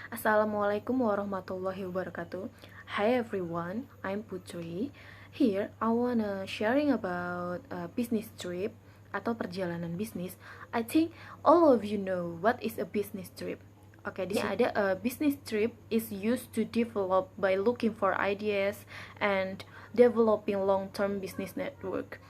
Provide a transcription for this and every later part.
Assalamualaikum warahmatullahi wabarakatuh. Hi everyone, I'm Putri. Here I wanna sharing about a business trip atau perjalanan bisnis. I think all of you know what is a business trip. Oke, di sini ada a business trip is used to develop by looking for ideas and developing long-term business network.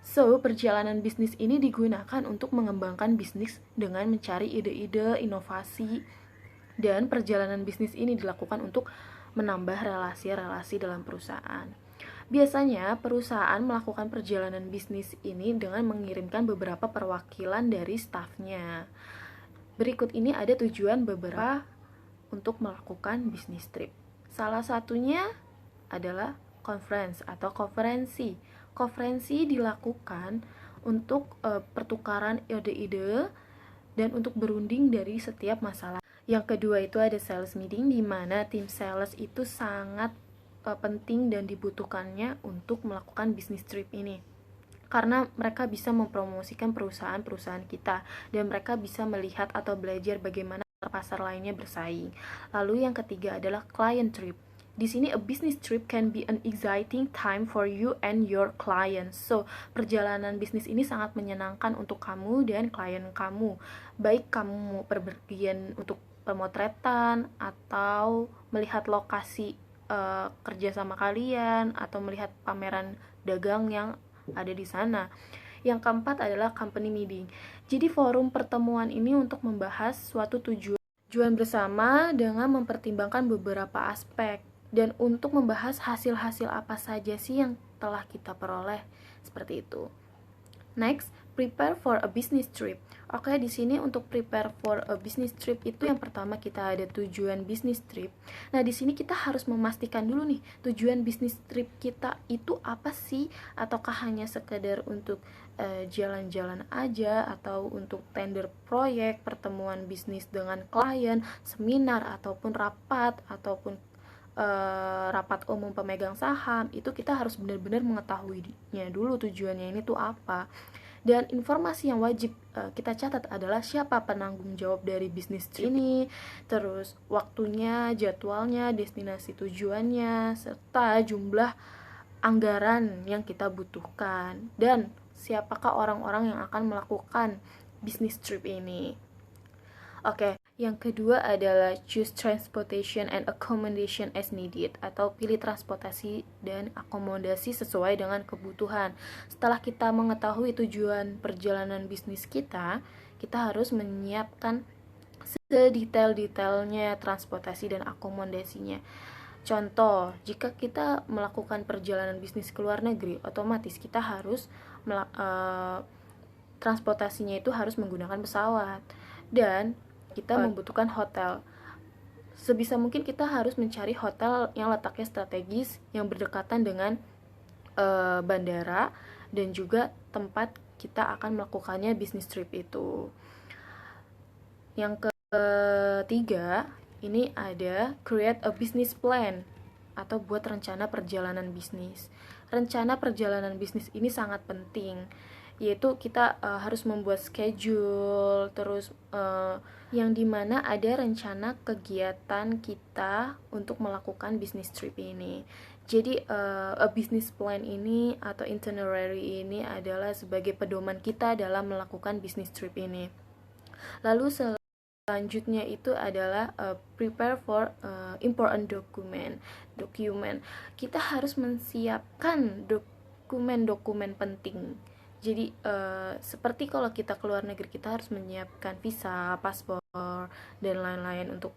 So, perjalanan bisnis ini digunakan untuk mengembangkan bisnis dengan mencari ide-ide, inovasi, dan perjalanan bisnis ini dilakukan untuk menambah relasi-relasi dalam perusahaan. Biasanya, perusahaan melakukan perjalanan bisnis ini dengan mengirimkan beberapa perwakilan dari stafnya. Berikut ini ada tujuan beberapa untuk melakukan bisnis trip. Salah satunya adalah conference atau konferensi. Konferensi dilakukan untuk pertukaran ide-ide dan untuk berunding dari setiap masalah. Yang kedua itu ada sales meeting, di mana tim sales itu sangat penting dan dibutuhkannya untuk melakukan bisnis trip ini. Karena mereka bisa mempromosikan perusahaan-perusahaan kita dan mereka bisa melihat atau belajar bagaimana pasar lainnya bersaing. Lalu yang ketiga adalah client trip. Di sini a business trip can be an exciting time for you and your clients. So, perjalanan bisnis ini sangat menyenangkan untuk kamu dan klien kamu. Baik kamu mau perpergian untuk pemotretan atau melihat lokasi kerja sama kalian atau melihat pameran dagang yang ada di sana. Yang keempat adalah company meeting. Jadi forum pertemuan ini untuk membahas suatu tujuan bersama dengan mempertimbangkan beberapa aspek dan untuk membahas hasil-hasil apa saja sih yang telah kita peroleh, seperti itu. Next, prepare for a business trip. Oke, di sini untuk prepare for a business trip itu yang pertama kita ada tujuan business trip. Nah, di sini kita harus memastikan dulu nih, tujuan business trip kita itu apa sih? Ataukah hanya sekedar untuk jalan-jalan aja atau untuk tender proyek, pertemuan bisnis dengan klien, seminar ataupun rapat ataupun rapat umum pemegang saham. Itu kita harus benar-benar mengetahuinya dulu tujuannya ini tuh apa. Dan informasi yang wajib kita catat adalah siapa penanggung jawab dari bisnis ini, terus waktunya, jadwalnya, destinasi tujuannya, serta jumlah anggaran yang kita butuhkan dan siapakah orang-orang yang akan melakukan bisnis trip ini. Oke, yang kedua adalah choose transportation and accommodation as needed, atau pilih transportasi dan akomodasi sesuai dengan kebutuhan. Setelah kita mengetahui tujuan perjalanan bisnis kita harus menyiapkan sedetail-detailnya transportasi dan akomodasinya. Contoh, jika kita melakukan perjalanan bisnis ke luar negeri, otomatis kita harus transportasinya itu harus menggunakan pesawat dan kita membutuhkan hotel. Sebisa mungkin kita harus mencari hotel yang letaknya strategis, yang berdekatan dengan bandara dan juga tempat kita akan melakukannya bisnis trip itu. Yang ketiga, ini ada create a business plan atau buat rencana perjalanan bisnis. Rencana perjalanan bisnis ini sangat penting, yaitu kita harus membuat schedule, terus yang dimana ada rencana kegiatan kita untuk melakukan business trip ini. Jadi a business plan ini atau itinerary ini adalah sebagai pedoman kita dalam melakukan business trip ini. Lalu selanjutnya itu adalah prepare for important document. Kita harus menyiapkan dokumen-dokumen penting. Jadi seperti kalau kita ke luar negeri, kita harus menyiapkan visa, paspor, dan lain-lain untuk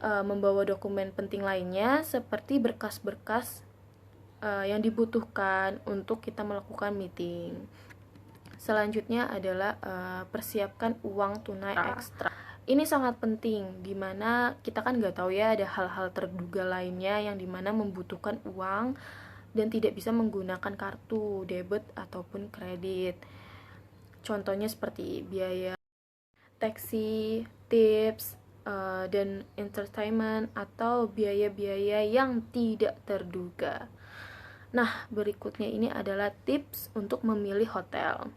membawa dokumen penting lainnya seperti berkas-berkas yang dibutuhkan untuk kita melakukan meeting. Selanjutnya adalah persiapkan uang tunai ekstra. Ini sangat penting, dimana kita kan nggak tahu ya, ada hal-hal terduga lainnya yang dimana membutuhkan uang dan tidak bisa menggunakan kartu debit ataupun kredit. Contohnya seperti biaya taksi, tips, dan entertainment atau biaya-biaya yang tidak terduga. Nah, berikutnya ini adalah tips untuk memilih hotel.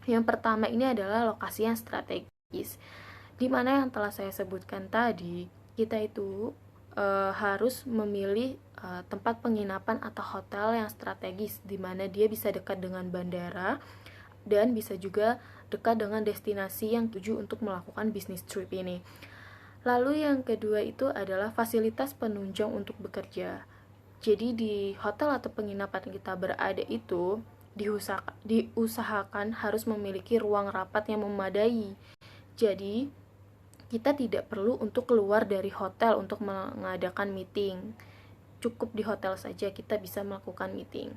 Yang pertama ini adalah lokasi yang strategis. Dimana yang telah saya sebutkan tadi, kita itu harus memilih tempat penginapan atau hotel yang strategis, dimana dia bisa dekat dengan bandara dan bisa juga dekat dengan destinasi yang tuju untuk melakukan bisnis trip ini. Lalu yang kedua itu adalah fasilitas penunjang untuk bekerja. Jadi di hotel atau penginapan kita berada itu diusahakan harus memiliki ruang rapat yang memadai. Jadi kita tidak perlu untuk keluar dari hotel untuk mengadakan meeting. Cukup di hotel saja kita bisa melakukan meeting.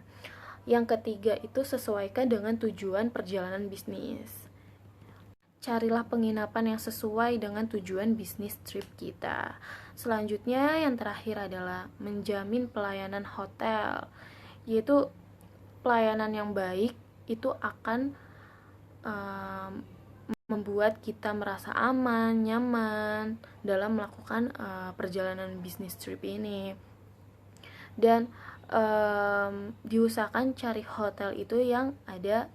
Yang ketiga itu sesuaikan dengan tujuan perjalanan bisnis. Carilah penginapan yang sesuai dengan tujuan bisnis trip kita. Selanjutnya yang terakhir adalah menjamin pelayanan hotel, yaitu pelayanan yang baik itu akan membuat kita merasa aman, nyaman dalam melakukan perjalanan bisnis trip ini. Dan diusahakan cari hotel itu yang ada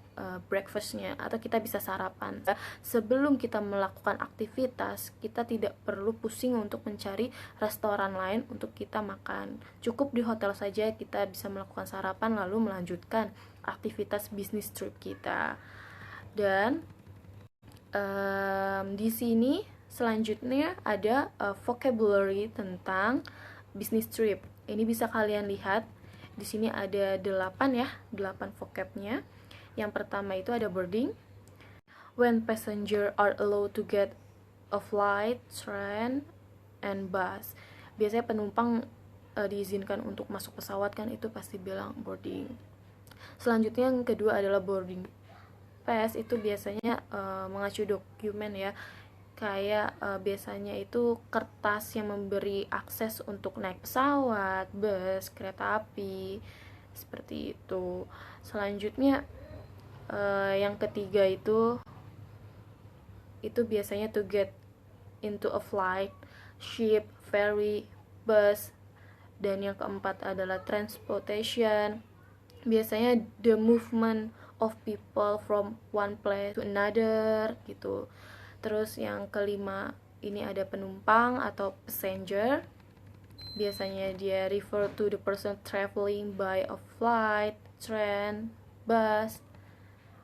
breakfastnya, atau kita bisa sarapan. Sebelum kita melakukan aktivitas, kita tidak perlu pusing untuk mencari restoran lain untuk kita makan. Cukup di hotel saja kita bisa melakukan sarapan lalu melanjutkan aktivitas bisnis trip kita. Dan di sini selanjutnya ada vocabulary tentang business trip. Ini bisa kalian lihat. Di sini ada 8 vocabnya. Yang pertama itu ada boarding. When passenger are allowed to get a flight, train, and bus. Biasanya penumpang diizinkan untuk masuk pesawat kan, itu pasti bilang boarding. Selanjutnya yang kedua adalah boarding pass. Itu biasanya mengacu dokumen ya, kayak biasanya itu kertas yang memberi akses untuk naik pesawat, bus, kereta api, seperti itu. Selanjutnya yang ketiga itu biasanya to get into a flight, ship, ferry, bus. Dan yang keempat adalah transportation, biasanya the movement of people from one place to another gitu. Terus yang kelima ini ada penumpang atau passenger, biasanya dia refer to the person traveling by a flight, train, bus.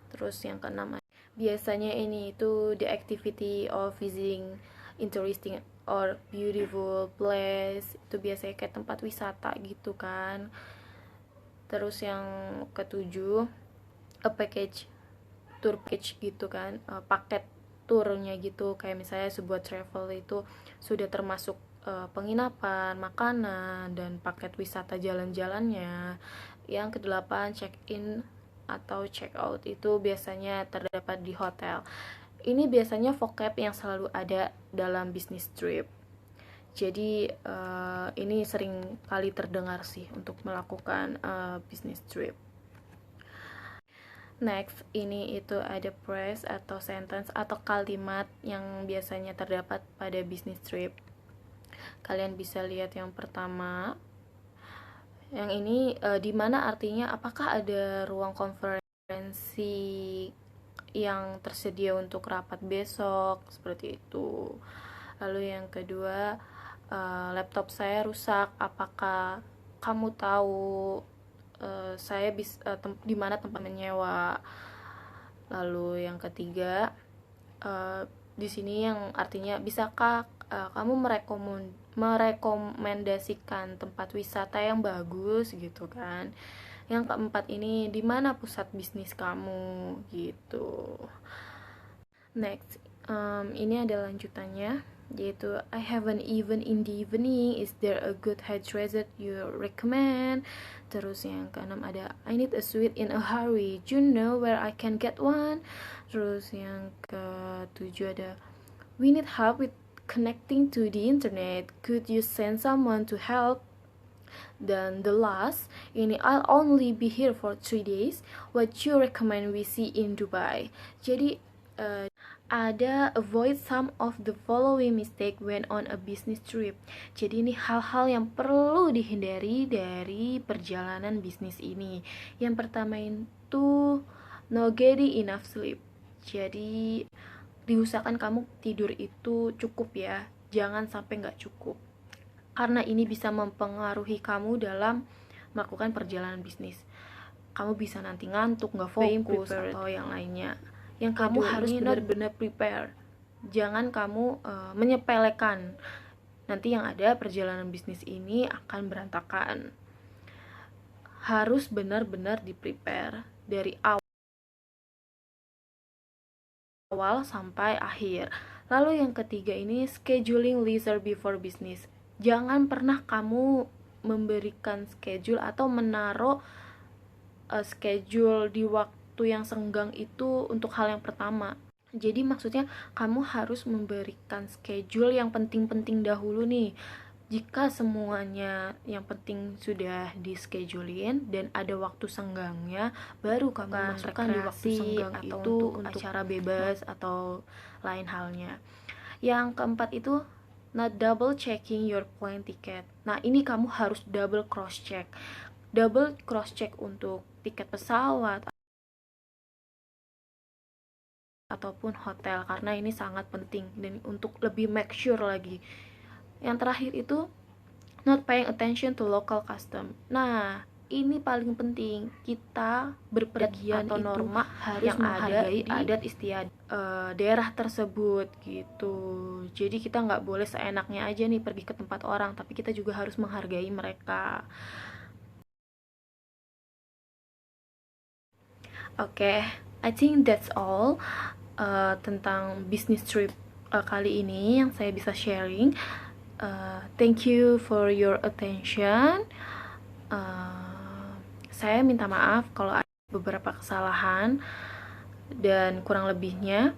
Terus yang keenam biasanya ini itu the activity of visiting interesting or beautiful place, itu biasanya kayak tempat wisata gitu kan. Terus yang ketujuh a package, tour package gitu kan, paket turnya gitu, kayak misalnya sebuah travel itu sudah termasuk penginapan, makanan, dan paket wisata jalan-jalannya. Yang kedelapan check in atau check out, itu biasanya terdapat di hotel. Ini biasanya vocab yang selalu ada dalam business trip. Jadi ini sering kali terdengar sih untuk melakukan business trip. Next, ini itu ada phrase atau sentence atau kalimat yang biasanya terdapat pada business trip. Kalian bisa lihat yang pertama. Yang ini dimana artinya apakah ada ruang konferensi yang tersedia untuk rapat besok, seperti itu. Lalu yang kedua, laptop saya rusak, apakah kamu tahu saya bisa di mana tempat menyewa. Lalu yang ketiga, di sini yang artinya bisakah kamu merekomendasikan tempat wisata yang bagus gitu kan. Yang keempat ini di mana pusat bisnis kamu gitu. Next, ini ada lanjutannya, yaitu I have an event in the evening, is there a good hairdresser you recommend. Terus yang keenam ada I need a suite in a hurry, do you know where I can get one. Terus yang ketujuh ada we need help with connecting to the internet, could you send someone to help. Dan the last ini I'll only be here for 3 days, what you recommend we see in Dubai. Jadi ada avoid some of the following mistake when on a business trip. Jadi ini hal-hal yang perlu dihindari dari perjalanan bisnis ini. Yang pertama itu no getting enough sleep. Jadi diusahakan kamu tidur itu cukup ya, jangan sampai nggak cukup, karena ini bisa mempengaruhi kamu dalam melakukan perjalanan bisnis. Kamu bisa nanti ngantuk, nggak fokus, atau yang lainnya. Yang kamu harus benar-benar prepare. Jangan kamu menyepelekan. Nanti yang ada perjalanan bisnis ini akan berantakan. Harus benar-benar di-prepare dari awal sampai akhir. Lalu yang ketiga ini scheduling leisure before business. Jangan pernah kamu memberikan schedule atau menaruh schedule di waktu yang senggang itu untuk hal yang pertama. Jadi maksudnya kamu harus memberikan schedule yang penting-penting dahulu nih. Jika semuanya yang penting sudah di-schedulein dan ada waktu senggangnya, baru kamu masukkan di waktu senggang atau itu untuk acara bebas atau lain halnya. Yang keempat itu not double checking your plane ticket. Nah, ini kamu harus double cross check. Double cross check untuk tiket pesawat ataupun hotel, karena ini sangat penting dan untuk lebih make sure lagi. Yang terakhir itu not paying attention to local custom. Nah, ini paling penting. Kita berpergian atau norma harus yang menghargai adat istiadat daerah tersebut gitu. Jadi kita nggak boleh seenaknya aja nih pergi ke tempat orang, tapi kita juga harus menghargai mereka. Oke, I think that's all tentang business trip kali ini yang saya bisa sharing. Thank you for your attention. Saya minta maaf kalau ada beberapa kesalahan dan kurang lebihnya.